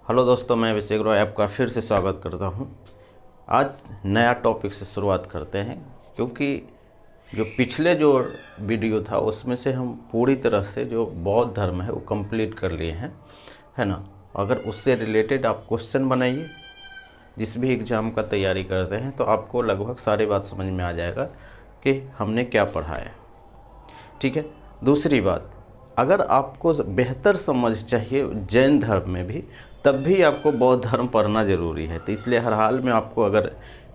Hello दोस्तों, मैं अभिषेक रॉय आपका फिर से स्वागत करता हूं। आज नया टॉपिक से शुरुआत करते हैं, क्योंकि जो पिछले जो वीडियो था उसमें से हम पूरी तरह से जो बौद्ध धर्म है वो कंप्लीट कर लिए हैं, है ना। अगर उससे रिलेटेड आप क्वेश्चन बनाइए, जिस भी एग्ज़ाम का तैयारी करते हैं, तो आपको लगभग सारी बात समझ में आ जाएगा कि हमने क्या पढ़ा है। ठीक है। दूसरी बात, अगर आपको बेहतर समझ चाहिए जैन धर्म में भी, तब भी आपको बौद्ध धर्म पढ़ना ज़रूरी है। तो इसलिए हर हाल में आपको अगर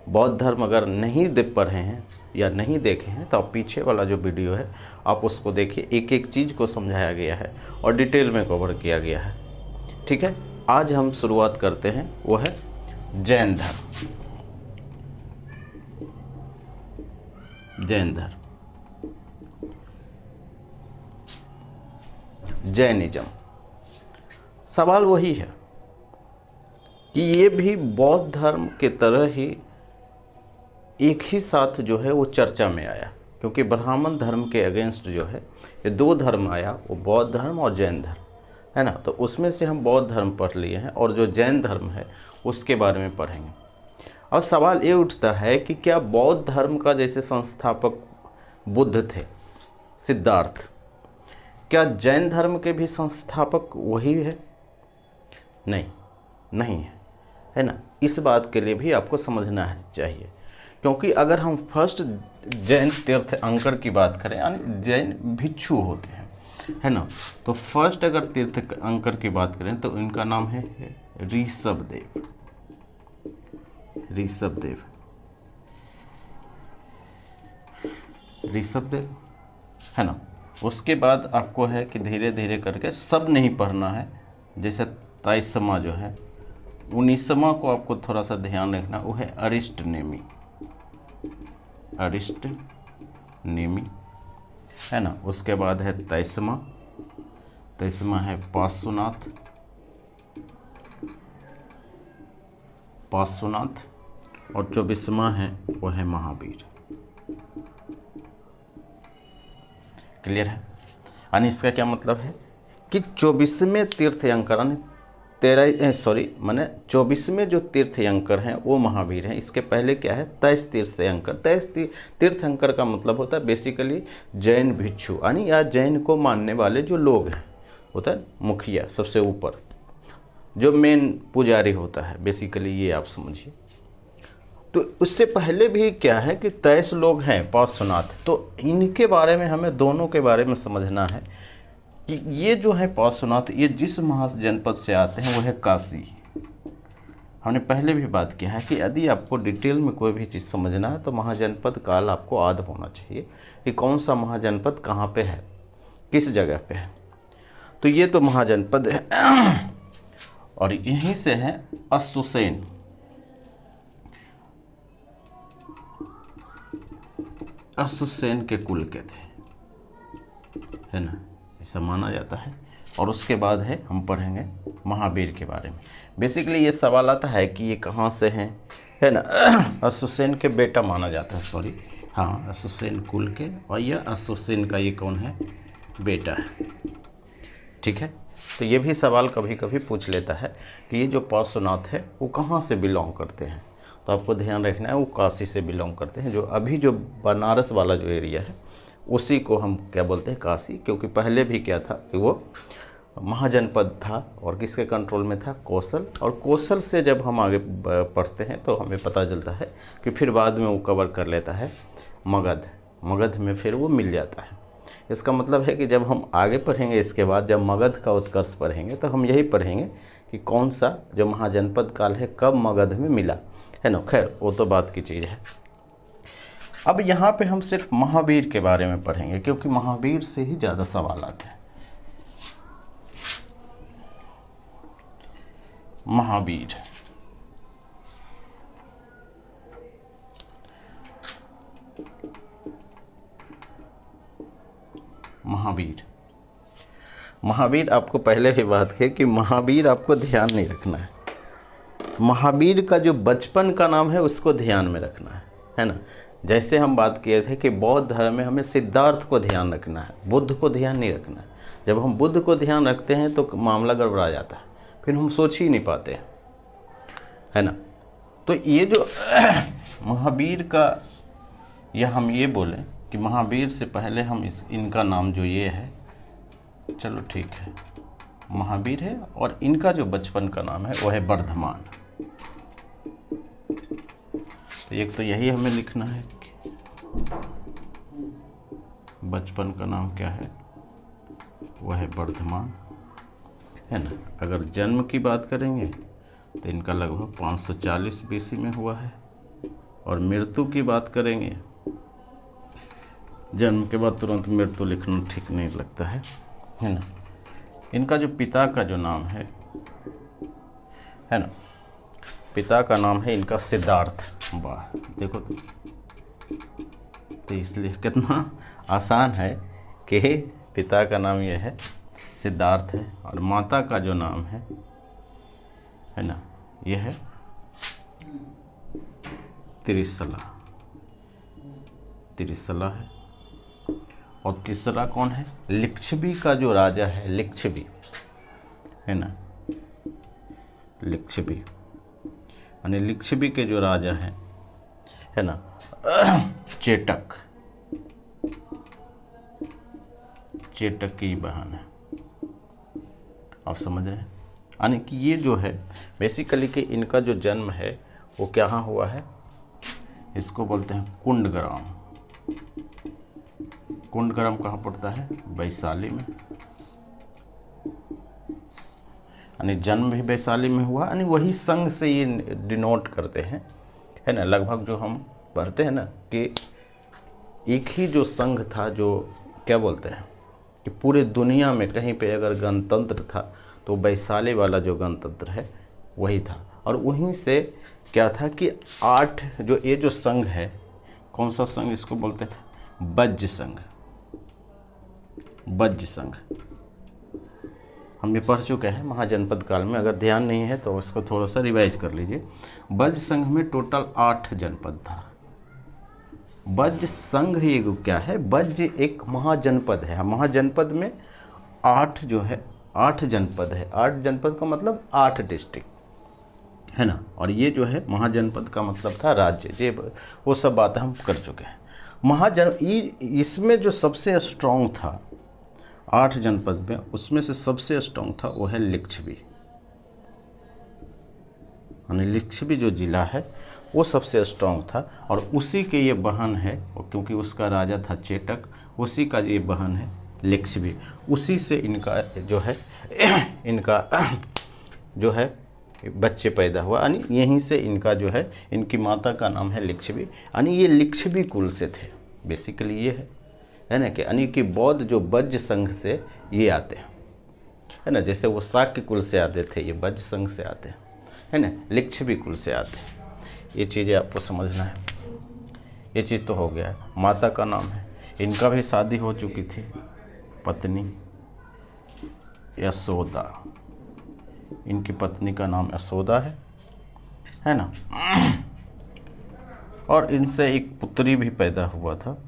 बौद्ध धर्म अगर नहीं पढ़े हैं या नहीं देखे हैं, तो आप पीछे वाला जो वीडियो है आप उसको देखिए। एक एक चीज़ को समझाया गया है और डिटेल में कवर किया गया है। ठीक है। आज हम शुरुआत करते हैं, वो है जैन धर्म। जैन धर्म, जैनिज्म। सवाल वही है कि ये भी बौद्ध धर्म के तरह ही एक ही साथ जो है वो चर्चा में आया, क्योंकि ब्राह्मण धर्म के अगेंस्ट जो है ये दो धर्म आया, वो बौद्ध धर्म और जैन धर्म, है ना। तो उसमें से हम बौद्ध धर्म पढ़ लिए हैं और जो जैन धर्म है उसके बारे में पढ़ेंगे। और सवाल ये उठता है कि क्या बौद्ध धर्म का जैसे संस्थापक बुद्ध थे, सिद्धार्थ, क्या जैन धर्म के भी संस्थापक वही है? नहीं है ना। इस बात के लिए भी आपको समझना है चाहिए, क्योंकि अगर हम फर्स्ट जैन तीर्थंकर की बात करें, यानी जैन भिक्षु होते हैं, है ना, तो फर्स्ट अगर तीर्थंकर की बात करें तो इनका नाम है ऋषभदेव। ऋषभदेव, है ना। उसके बाद आपको है कि धीरे धीरे करके सब नहीं पढ़ना है। जैसे 23वां जो है, 19वां को आपको थोड़ा सा ध्यान रखना, वो है अरिष्टनेमी, है ना। उसके बाद है 23वां है पार्श्वनाथ, और 24वां है वो है महावीर। क्लियर है? यानी इसका क्या मतलब है कि 24वें तीर्थंकर, यानी 24वें जो तीर्थंकर हैं वो महावीर हैं। इसके पहले क्या है? 23 तीर्थंकर। 23 तीर्थंकर का मतलब होता है बेसिकली जैन भिक्षु, यानी या जैन को मानने वाले जो लोग हैं, होता है मुखिया, सबसे ऊपर जो मेन पुजारी होता है, बेसिकली ये आप समझिए। तो उससे पहले भी क्या है कि 23 लोग हैं पार्श्वनाथ। तो इनके बारे में हमें दोनों के बारे में समझना है कि ये जो है पार्श्वनाथ, ये जिस महाजनपद से आते हैं वो है काशी। हमने पहले भी बात किया है कि यदि आपको डिटेल में कोई भी चीज़ समझना है तो महाजनपद काल आपको याद होना चाहिए कि कौन सा महाजनपद कहाँ पे है, किस जगह पे है। तो ये तो महाजनपद है और यहीं से है अश्वसेन। अश्वसेन के कुल के थे, है ना, ऐसा माना जाता है। और उसके बाद है हम पढ़ेंगे महावीर के बारे में। बेसिकली ये सवाल आता है कि ये कहाँ से हैं, है ना। अश्वसेन के बेटा माना जाता है, हाँ, अश्वसेन कुल के, और यह अश्वसेन का ये कौन है? बेटा है। ठीक है। तो ये भी सवाल कभी कभी पूछ लेता है कि ये जो पार्श्वनाथ है वो कहाँ से बिलोंग करते हैं। तो आपको ध्यान रखना है वो काशी से बिलोंग करते हैं। जो अभी जो बनारस वाला जो एरिया है उसी को हम क्या बोलते हैं? काशी। क्योंकि पहले भी क्या था कि वो महाजनपद था और किसके कंट्रोल में था? कौशल। और कौशल से जब हम आगे पढ़ते हैं तो हमें पता चलता है कि फिर बाद में वो कवर कर लेता है मगध में, फिर वो मिल जाता है। इसका मतलब है कि जब हम आगे पढ़ेंगे, इसके बाद जब मगध का उत्कर्ष पढ़ेंगे, तो हम यही पढ़ेंगे कि कौन सा जो महाजनपद काल है कब मगध में मिला, है ना। खैर, वो तो बात की चीज़ है। अब यहाँ पे हम सिर्फ महावीर के बारे में पढ़ेंगे, क्योंकि महावीर से ही ज़्यादा सवाल आते हैं। महावीर, महावीर आपको पहले भी बात की कि महावीर आपको ध्यान नहीं रखना है। महावीर का जो बचपन का नाम है उसको ध्यान में रखना है ना। जैसे हम बात किए थे कि बौद्ध धर्म में हमें सिद्धार्थ को ध्यान रखना है, बुद्ध को ध्यान नहीं रखना है। जब हम बुद्ध को ध्यान रखते हैं तो मामला गड़बड़ा जाता है, फिर हम सोच ही नहीं पाते, है ना। तो ये जो महावीर का, या हम ये बोलें कि महावीर से पहले हम इनका नाम जो ये है, चलो ठीक है, महावीर है, और इनका जो बचपन का नाम है वो है वर्धमान। तो एक तो यही हमें लिखना है कि बचपन का नाम क्या है, वह है वर्धमान, है ना। अगर जन्म की बात करेंगे तो इनका लगभग 540 बीसी में हुआ है, और मृत्यु की बात करेंगे, जन्म के बाद तुरंत मृत्यु लिखना ठीक नहीं लगता है ना। इनका जो पिता का जो नाम है ना, पिता का नाम है इनका सिद्धार्थ। वाह, देखो तो इसलिए कितना आसान है कि पिता का नाम ये है सिद्धार्थ है, और माता का जो नाम है ना, यह है त्रिशला। त्रिशला है। और तीसरा कौन है, लिच्छवी का जो राजा है, लिच्छवी, है ना, लिच्छवी, यानी लिच्छवी के जो राजा है ना, चेटक, चेटक की बहन है। आप समझ रहे हैं, यानी कि ये जो है बेसिकली कि इनका जो जन्म है वो कहाँ हुआ है, इसको बोलते हैं कुंडग्राम। कुंडग्राम कहाँ पड़ता है, वैशाली में, यानी जन्म भी वैशाली में हुआ, यानी वही संघ से ये डिनोट करते हैं, है ना। लगभग जो हम पढ़ते हैं ना कि एक ही जो संघ था, जो क्या बोलते हैं कि पूरे दुनिया में कहीं पे अगर गणतंत्र था तो वैशाली वाला जो गणतंत्र है वही था। और वहीं से क्या था कि 8 जो ये जो संघ है, कौन सा संघ इसको बोलते थे, वज्र संघ। वज्र संघ हम ये पढ़ चुके हैं महाजनपद काल में, अगर ध्यान नहीं है तो उसको थोड़ा सा रिवाइज कर लीजिए। वज्र संघ में टोटल 8 जनपद था। वज्र संघ ये क्या है, वज्र एक महाजनपद है। महाजनपद में 8 जो है 8 जनपद है। 8 जनपद का मतलब 8 डिस्ट्रिक्ट, है ना। और ये जो है महाजनपद का मतलब था राज्य। ये वो सब बातें हम कर चुके हैं। इसमें जो सबसे स्ट्रॉन्ग था 8 जनपद में, उसमें से सबसे स्ट्रॉन्ग था वो है लिच्छवी, यानी लिच्छवी जो जिला है वो सबसे स्ट्रॉन्ग था। और उसी के ये बहन है, क्योंकि उसका राजा था चेटक, उसी का ये बहन है लिच्छवी। उसी से इनका जो है इनका जो है बच्चे पैदा हुआ, यानी यहीं से इनका जो है, इनकी माता का नाम है लिच्छवी, यानी ये लिच्छवी कुल से थे। बेसिकली ये है ना कि यानी कि बौद्ध जो वज्र संघ से ये आते हैं, है ना। जैसे वो शाक्य कुल से आते थे, ये वज्र संघ से आते हैं, है ना, लिच्छवी कुल से आते हैं। ये चीज़ें आपको समझना है। ये चीज़ तो हो गया है। माता का नाम है, इनका भी शादी हो चुकी थी, पत्नी यशोदा। इनकी पत्नी का नाम यशोदा है ना। और इनसे एक पुत्री भी पैदा हुआ था,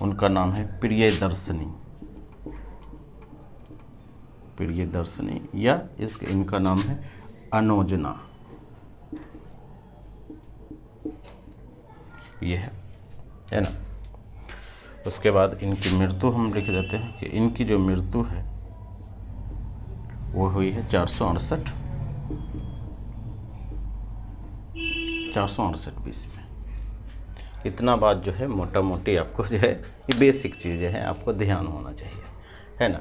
उनका नाम है प्रियदर्शनी। प्रियदर्शनी, या इनका नाम है अनोजना। ये है ना। उसके बाद इनकी मृत्यु हम लिख देते हैं कि इनकी जो मृत्यु है वो हुई है 468 बीसी में। इतना बात जो है मोटा मोटी आपको जो है ये बेसिक चीज़ें हैं, आपको ध्यान होना चाहिए, है ना।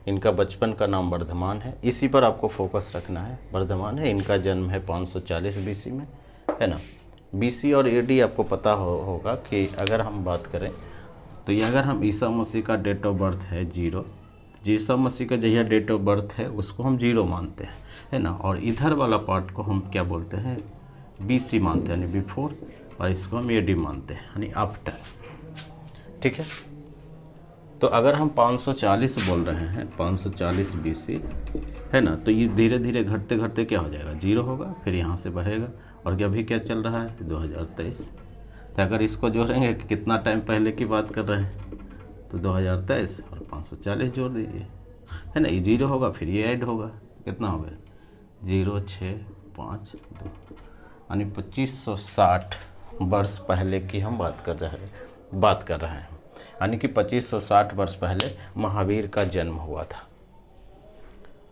इनका बचपन का नाम वर्धमान है, इसी पर आपको फोकस रखना है। वर्धमान है, इनका जन्म है 540 बीसी में, है ना। बीसी और एडी आपको पता होगा कि अगर हम बात करें तो ये, अगर हम ईसा मसीह का डेट ऑफ बर्थ है 0, ईसा मसीह का जहिया डेट ऑफ बर्थ है उसको हम 0 मानते हैं, है ना। और इधर वाला पार्ट को हम क्या बोलते हैं, बीसी मानते हैं, यानी बिफोर, और इसको हम एडी मानते हैं, यानी आफ्टर। ठीक है। तो अगर हम 540 बोल रहे हैं, 540 बीसी, है ना, तो ये धीरे धीरे घटते घटते क्या हो जाएगा, 0 होगा, फिर यहाँ से बढ़ेगा। और क्या अभी क्या चल रहा है, 2023। तो अगर इसको जोड़ेंगे कि कितना टाइम पहले की बात कर रहे हैं, तो 2023 और 540 जोड़ दीजिए, है ना, ये 0 होगा फिर ये ऐड होगा, कितना हो गया 0 6 5 2, यानी 2560 वर्ष पहले की हम बात कर रहे हैं, यानी कि 2560 वर्ष पहले महावीर का जन्म हुआ था,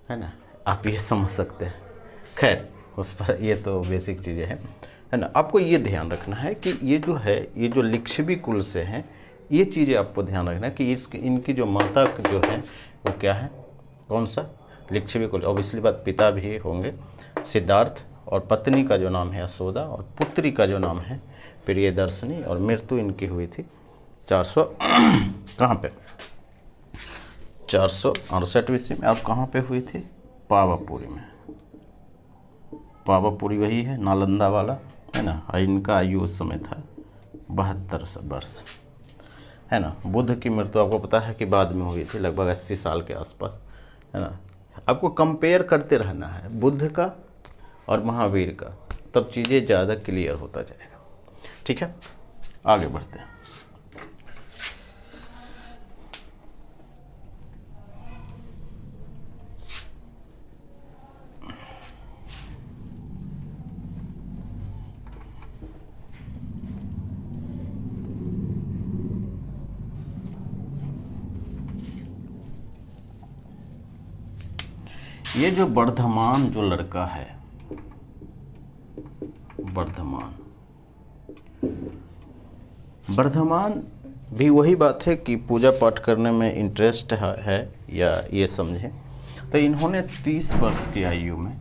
है ना। आप ये समझ सकते हैं। खैर उस पर ये तो बेसिक चीज़ें हैं, है ना। आपको ये ध्यान रखना है कि ये जो है, ये जो लिच्छवी कुल से हैं, ये चीज़ें आपको ध्यान रखना है कि इनकी जो माता जो है वो क्या है, कौन सा, लिच्छवी कुल। ऑब्वियसली बात, पिता भी होंगे सिद्धार्थ, और पत्नी का जो नाम है यशोदा, और पुत्री का जो नाम है प्रियदर्शनी, और मृत्यु इनकी हुई थी 400 कहाँ पे 468 ईस्वी में। और कहाँ पे हुई थी, पावापुरी में। पावापुरी वही है नालंदा वाला, है ना। और इनका आयु उस समय था 72 वर्ष, है ना। बुद्ध की मृत्यु आपको पता है कि बाद में हुई थी, लगभग 80 साल के आसपास, है ना। आपको कंपेयर करते रहना है बुद्ध का और महावीर का, तब चीज़ें ज़्यादा क्लियर होता जाएगा। ठीक है, आगे बढ़ते हैं। ये जो वर्धमान जो लड़का है, वर्धमान भी वही बात है कि पूजा पाठ करने में इंटरेस्ट है या ये समझें। तो इन्होंने 30 वर्ष की आयु में,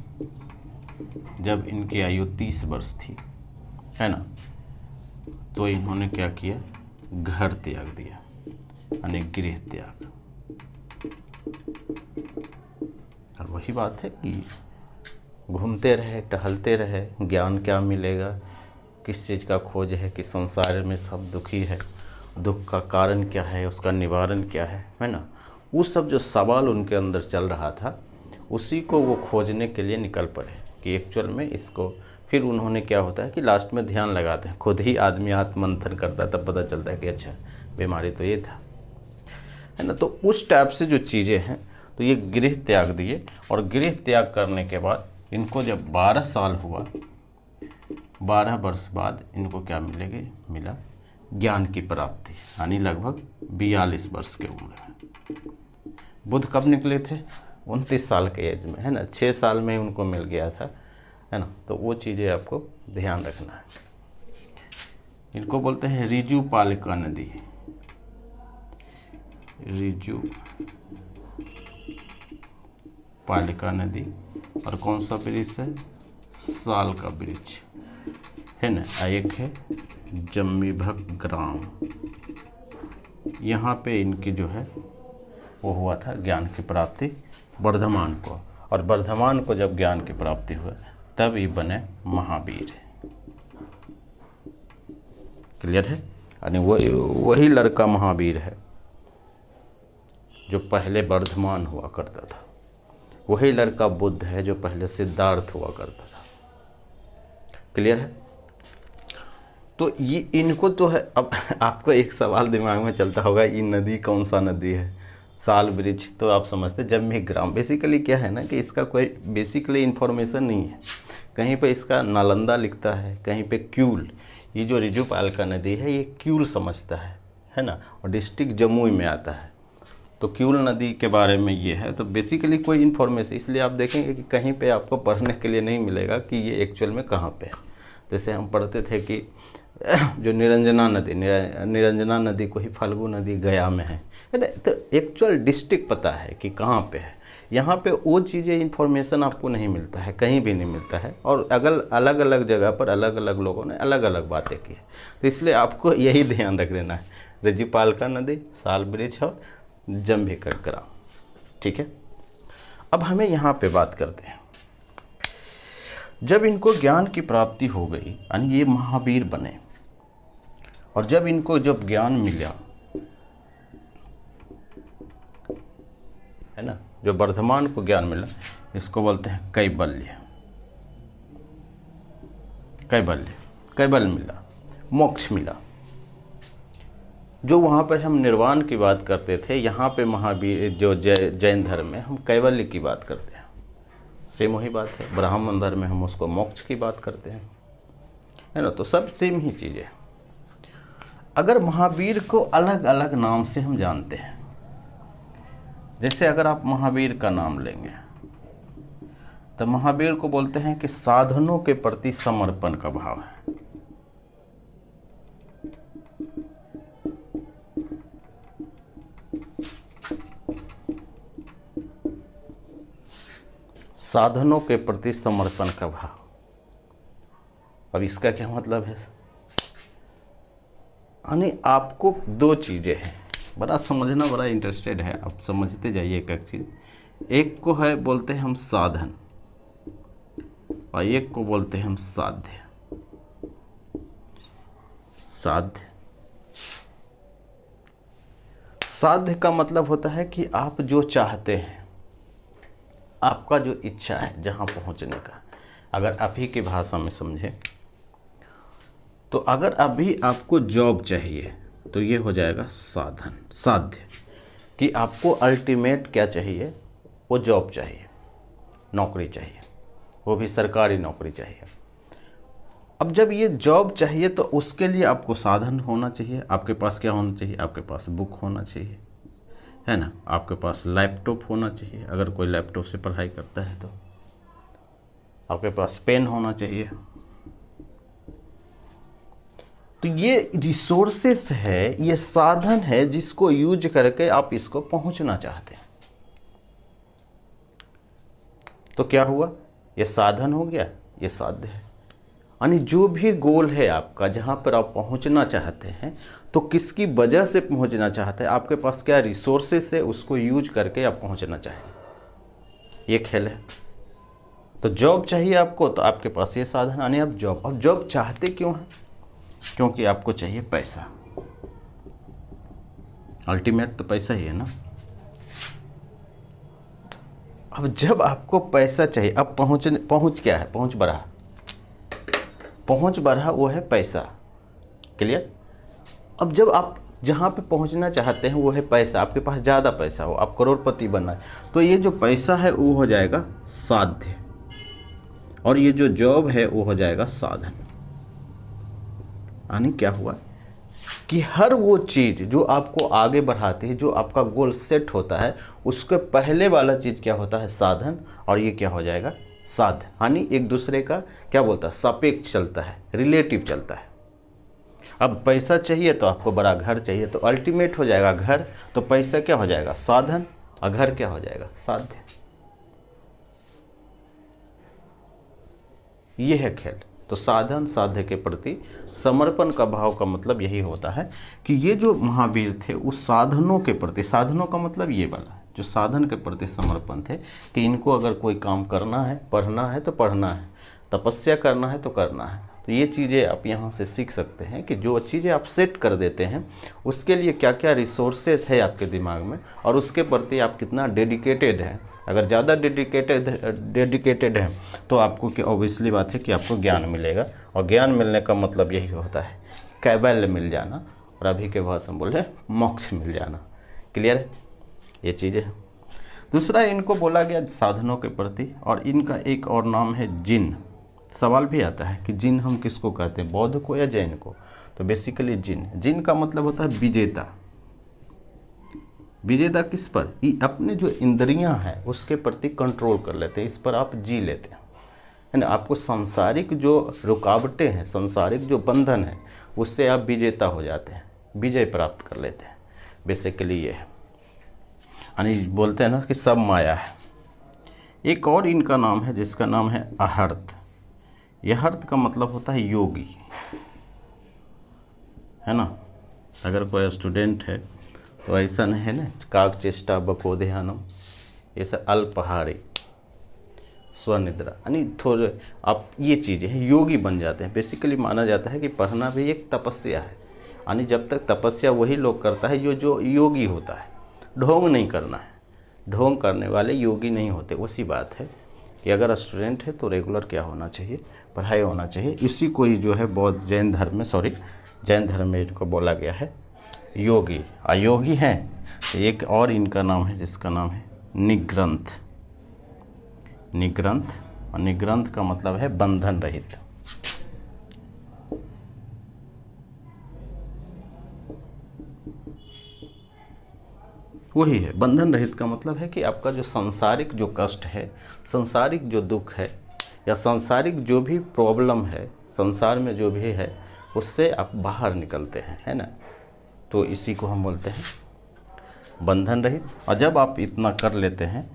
जब इनकी आयु 30 वर्ष थी, है ना, तो इन्होंने क्या किया, घर त्याग दिया, यानी गृह त्याग। और वही बात है कि घूमते रहे, टहलते रहे, ज्ञान क्या मिलेगा, किस चीज़ का खोज है कि संसार में सब दुखी है, दुख का कारण क्या है, उसका निवारण क्या है ना। वो सब जो सवाल उनके अंदर चल रहा था, उसी को वो खोजने के लिए निकल पड़े कि एक्चुअल में इसको। फिर उन्होंने क्या होता है कि लास्ट में ध्यान लगाते हैं, खुद ही आदमी आत्ममंथन करता है, तब पता चलता है कि अच्छा बीमारी तो ये था, है ना। तो उस टाइप से जो चीज़ें हैं, तो ये गृह त्याग दिए। और गृह त्याग करने के बाद इनको जब 12 साल हुआ, 12 वर्ष बाद इनको क्या मिला ज्ञान की प्राप्ति, यानी लगभग 42 वर्ष के उम्र में। बुद्ध कब निकले थे, 29 साल के एज में, है ना। 6 साल में उनको मिल गया था, है ना। तो वो चीज़ें आपको ध्यान रखना है। इनको बोलते हैं रिजु पालिका नदी, रिजु पालिका नदी। और कौन सा वृक्ष है, साल का वृक्ष, है ना। एक है जम्बीभक ग्राम, यहाँ पे इनकी जो है वो हुआ था ज्ञान की प्राप्ति वर्धमान को। और वर्धमान को जब ज्ञान की प्राप्ति हुआ, तब ये बने महावीर। क्लियर है, यानी वही लड़का महावीर है जो पहले वर्धमान हुआ करता था, वही लड़का बुद्ध है जो पहले सिद्धार्थ हुआ करता था। क्लियर है। तो ये इनको तो है। अब आपको एक सवाल दिमाग में चलता होगा, ये नदी कौन सा नदी है, साल वृक्ष, तो आप समझते जम्बी ग्राम। बेसिकली क्या है ना कि इसका कोई बेसिकली इन्फॉर्मेशन नहीं है। कहीं पे इसका नालंदा लिखता है, कहीं पे क्यूल। ये जो रिजु पालिका नदी है ये क्यूल समझता है ना, और डिस्ट्रिक्ट जमुई में आता है। तो क्यूल नदी के बारे में ये है। तो बेसिकली कोई इन्फॉर्मेशन, इसलिए आप देखेंगे कि कहीं पे आपको पढ़ने के लिए नहीं मिलेगा कि ये एक्चुअल में कहाँ पे है। जैसे हम पढ़ते थे कि जो निरंजना नदी को ही फाल्गु नदी गया में है ना। तो एक्चुअल डिस्ट्रिक्ट पता है कि कहाँ पे है। यहाँ पे वो चीज़ें इन्फॉर्मेशन आपको नहीं मिलता है, कहीं भी नहीं मिलता है। और अलग अलग जगह पर अलग अलग लोगों ने अलग अलग बातें की है। तो इसलिए आपको यही ध्यान रख लेना है, रिजु पालिका नदी, साल वृक्ष और जम्बीभक ग्राम। ठीक है। अब हमें यहाँ पे बात करते हैं, जब इनको ज्ञान की प्राप्ति हो गई, यानी ये महावीर बने, और जब इनको ज्ञान मिला, है ना, जो वर्धमान को ज्ञान मिला, इसको बोलते हैं कैवल्य। कैवल्य मिला, मोक्ष मिला। जो वहाँ पर हम निर्वाण की बात करते थे, यहाँ पे महावीर जो जैन धर्म में हम कैवल्य की बात करते हैं। सेम वही बात है। ब्राह्मण धर्म में हम उसको मोक्ष की बात करते हैं, है ना। तो सब सेम ही चीज़ है। अगर महावीर को अलग अलग नाम से हम जानते हैं, जैसे अगर आप महावीर का नाम लेंगे तो महावीर को बोलते हैं कि साधनों के प्रति समर्पण का भाव है। साधनों के प्रति समर्पण का भाव। अब इसका क्या मतलब है? यानी आपको दो चीज़ें हैं, बड़ा समझना बड़ा इंटरेस्टेड है, आप समझते जाइए एक एक चीज़। एक को है बोलते हैं हम साधन और एक को बोलते हैं हम साध्य। साध्य का मतलब होता है कि आप जो चाहते हैं, आपका जो इच्छा है जहाँ पहुँचने का। अगर अभी की भाषा में समझें तो अगर अभी आपको जॉब चाहिए तो ये हो जाएगा साधन, साध्य, कि आपको अल्टीमेट क्या चाहिए, वो जॉब चाहिए, नौकरी चाहिए, वो भी सरकारी नौकरी चाहिए। अब जब ये जॉब चाहिए तो उसके लिए आपको साधन होना चाहिए। आपके पास क्या होना चाहिए? आपके पास बुक होना चाहिए, है ना। आपके पास लैपटॉप होना चाहिए, अगर कोई लैपटॉप से पढ़ाई करता है तो। आपके पास पेन होना चाहिए। तो ये रिसोर्सेस है, ये साधन है जिसको यूज करके आप इसको पहुंचना चाहते हैं। तो क्या हुआ? ये साधन हो गया, ये साध्य है। यानी जो भी गोल है आपका, जहां पर आप पहुंचना चाहते हैं, तो किसकी वजह से पहुंचना चाहते हैं, आपके पास क्या रिसोर्सेस है, उसको यूज करके आप पहुंचना चाहेंगे। ये खेल है। तो जॉब चाहिए आपको, तो आपके पास ये साधन, यानी आप जॉब। अब जॉब चाहते क्यों हैं? क्योंकि आपको चाहिए पैसा। अल्टीमेट तो पैसा ही है ना। अब जब आपको पैसा चाहिए, अब पहुंच क्या है? पहुंच बढ़ा, वो है पैसा। क्लियर? अब जब आप जहाँ पे पहुँचना चाहते हैं वो है पैसा, आपके पास ज़्यादा पैसा हो, आप करोड़पति बनना है, तो ये जो पैसा है वो हो जाएगा साध्य, और ये जो जॉब है वो हो जाएगा साधन। यानी क्या हुआ कि हर वो चीज़ जो आपको आगे बढ़ाती है, जो आपका गोल सेट होता है, उसके पहले वाला चीज़ क्या होता है? साधन, और ये क्या हो जाएगा? साध्य। यानी एक दूसरे का क्या बोलता है? सापेक्ष चलता है, रिलेटिव चलता है। अब पैसा चाहिए तो आपको बड़ा घर चाहिए, तो अल्टीमेट हो जाएगा घर, तो पैसा क्या हो जाएगा? साधन, और घर क्या हो जाएगा? साध्य। ये है खेल। तो साधन साध्य के प्रति समर्पण का भाव का मतलब यही होता है कि ये जो महावीर थे उस साधनों के प्रति, साधनों का मतलब ये वाला, जो साधन के प्रति समर्पण थे कि इनको अगर कोई काम करना है, पढ़ना है तो पढ़ना है, तपस्या करना है तो करना है। तो ये चीज़ें आप यहाँ से सीख सकते हैं कि जो चीज़ें आप सेट कर देते हैं उसके लिए क्या क्या रिसोर्सेस है आपके दिमाग में, और उसके प्रति आप कितना डेडिकेटेड हैं। अगर ज़्यादा डेडिकेटेड है तो आपको क्या, ऑब्वियसली बात है कि आपको ज्ञान मिलेगा, और ज्ञान मिलने का मतलब यही होता है कैवल्य मिल जाना, और अभी के भाषा में बोले मोक्ष मिल जाना। क्लियर है? ये चीज़ें। दूसरा, इनको बोला गया साधनों के प्रति, और इनका एक और नाम है जिन। सवाल भी आता है कि जिन हम किसको कहते हैं, बौद्ध को या जैन को? तो बेसिकली जिन का मतलब होता है विजेता। विजेता किस पर? ये अपने जो इंद्रियां हैं उसके प्रति कंट्रोल कर लेते हैं, इस पर आप जी लेते हैं, है ना। आपको सांसारिक जो रुकावटें हैं, सांसारिक जो बंधन है, उससे आप विजेता हो जाते हैं, विजय प्राप्त कर लेते हैं। बेसिकली ये है, यानी बोलते हैं ना कि सब माया है। एक और इनका नाम है जिसका नाम है अहर्त। यह अर्थ का मतलब होता है योगी, है ना। अगर कोई स्टूडेंट है तो ऐसा नहीं है ना, काक चेष्टा बको ध्यानम, ये सब अल्पहारी स्वनिद्रा, यानी थोड़े आप ये चीज़ें हैं, योगी बन जाते हैं। बेसिकली माना जाता है कि पढ़ना भी एक तपस्या है, यानी जब तक तपस्या वही लोग करता है जो योगी होता है। ढोंग नहीं करना है, ढोंग करने वाले योगी नहीं होते। उसी बात है कि अगर स्टूडेंट है तो रेगुलर क्या होना चाहिए? पढ़ाई होना चाहिए। इसी को ही जो है बौद्ध जैन धर्म में, जैन धर्म में इनको बोला गया है योगी, अयोगी हैं। एक और इनका नाम है जिसका नाम है निग्रंथ। निग्रंथ, और निग्रंथ का मतलब है बंधन रहित। वही है, बंधन रहित का मतलब है कि आपका जो सांसारिक जो कष्ट है, सांसारिक जो दुख है, या सांसारिक जो भी प्रॉब्लम है, संसार में जो भी है, उससे आप बाहर निकलते हैं, है ना। तो इसी को हम बोलते हैं बंधन रहित। और जब आप इतना कर लेते हैं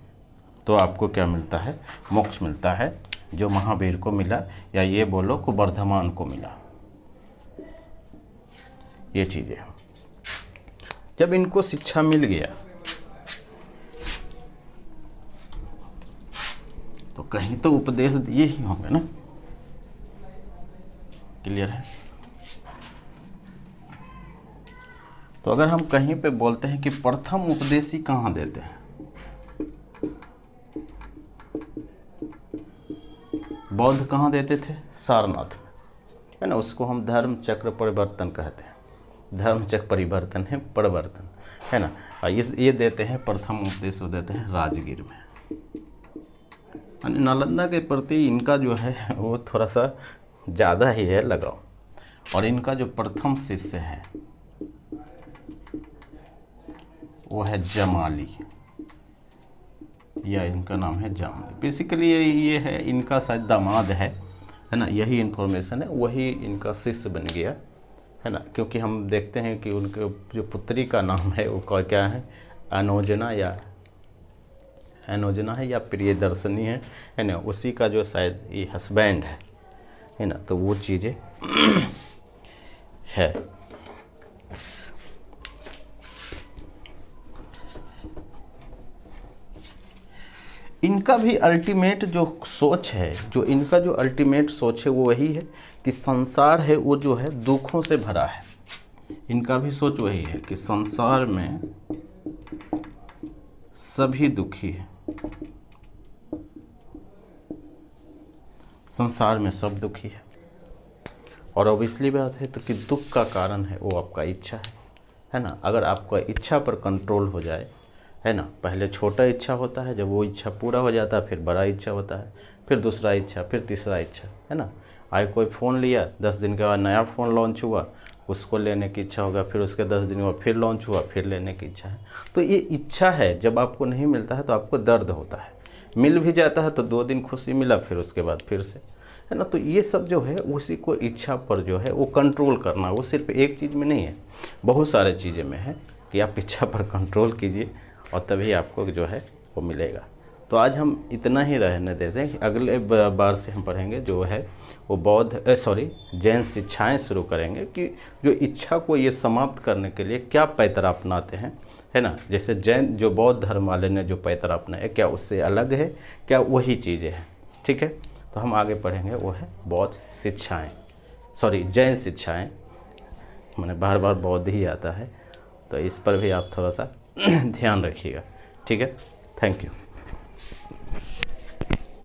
तो आपको क्या मिलता है? मोक्ष मिलता है, जो महावीर को मिला, या ये बोलो को वर्धमान को मिला। ये चीज़ें जब इनको शिक्षा मिल गया तो कहीं तो उपदेश दिए ही होंगे ना। क्लियर है? तो अगर हम कहीं पे बोलते हैं कि प्रथम उपदेश ही कहाँ देते हैं? बौद्ध कहाँ देते थे? सारनाथ में, है ना। उसको हम धर्म चक्र परिवर्तन कहते हैं। धर्म चक्र परिवर्तन है परिवर्तन, है ना। और ये देते हैं प्रथम उपदेश, वो देते हैं राजगीर में। नालंदा के प्रति इनका जो है वो थोड़ा सा ज़्यादा ही है लगाव। और इनका जो प्रथम शिष्य है वो है जमाली, या इनका नाम है जमाली। बेसिकली ये है, इनका शायद दामाद है ना। यही इन्फॉर्मेशन है, वही इनका शिष्य बन गया, है ना। क्योंकि हम देखते हैं कि उनके जो पुत्री का नाम है वो क्या है? अनोजना है या प्रियदर्शनी है ना। उसी का जो शायद ये हस्बैंड है ना। तो वो चीज़ें है। इनका भी अल्टीमेट जो सोच है, जो इनका जो अल्टीमेट सोच है वो वही है कि संसार है वो जो है दुखों से भरा है। इनका भी सोच वही है कि संसार में सभी दुखी है, संसार में सब दुखी है। और ऑब्वियसली बात है तो कि दुख का कारण है वो आपका इच्छा है ना। अगर आपका इच्छा पर कंट्रोल हो जाए, है ना। पहले छोटा इच्छा होता है, जब वो इच्छा पूरा हो जाता है फिर बड़ा इच्छा होता है, फिर दूसरा इच्छा, फिर तीसरा इच्छा, है ना। आज कोई फ़ोन लिया, 10 दिन के बाद नया फ़ोन लॉन्च हुआ, उसको लेने की इच्छा होगा, फिर उसके 10 दिन बाद फिर लॉन्च हुआ, फिर लेने की इच्छा है। तो ये इच्छा है, जब आपको नहीं मिलता है तो आपको दर्द होता है। मिल भी जाता है तो 2 दिन खुशी मिला, फिर उसके बाद फिर से, है ना। तो ये सब जो है उसी को इच्छा पर जो है वो कंट्रोल करना, वो सिर्फ एक चीज़ में नहीं है, बहुत सारे चीज़ें में है कि आप इच्छा पर कंट्रोल कीजिए और तभी आपको जो है वो मिलेगा। तो आज हम इतना ही रहने देते हैं कि अगले बार से हम पढ़ेंगे जो है वो जैन शिक्षाएं शुरू करेंगे कि जो इच्छा को ये समाप्त करने के लिए क्या पैतरा अपनाते हैं, है ना। जैसे जैन जो बौद्ध धर्म वाले ने जो पैतरा अपनाया, क्या उससे अलग है, क्या वही चीज़ें हैं? ठीक है। तो हम आगे पढ़ेंगे वो है बौद्ध शिक्षाएँ, जैन शिक्षाएँ। मैंने बार बार बौद्ध ही आता है, तो इस पर भी आप थोड़ा सा ध्यान रखिएगा। ठीक है, थैंक यू।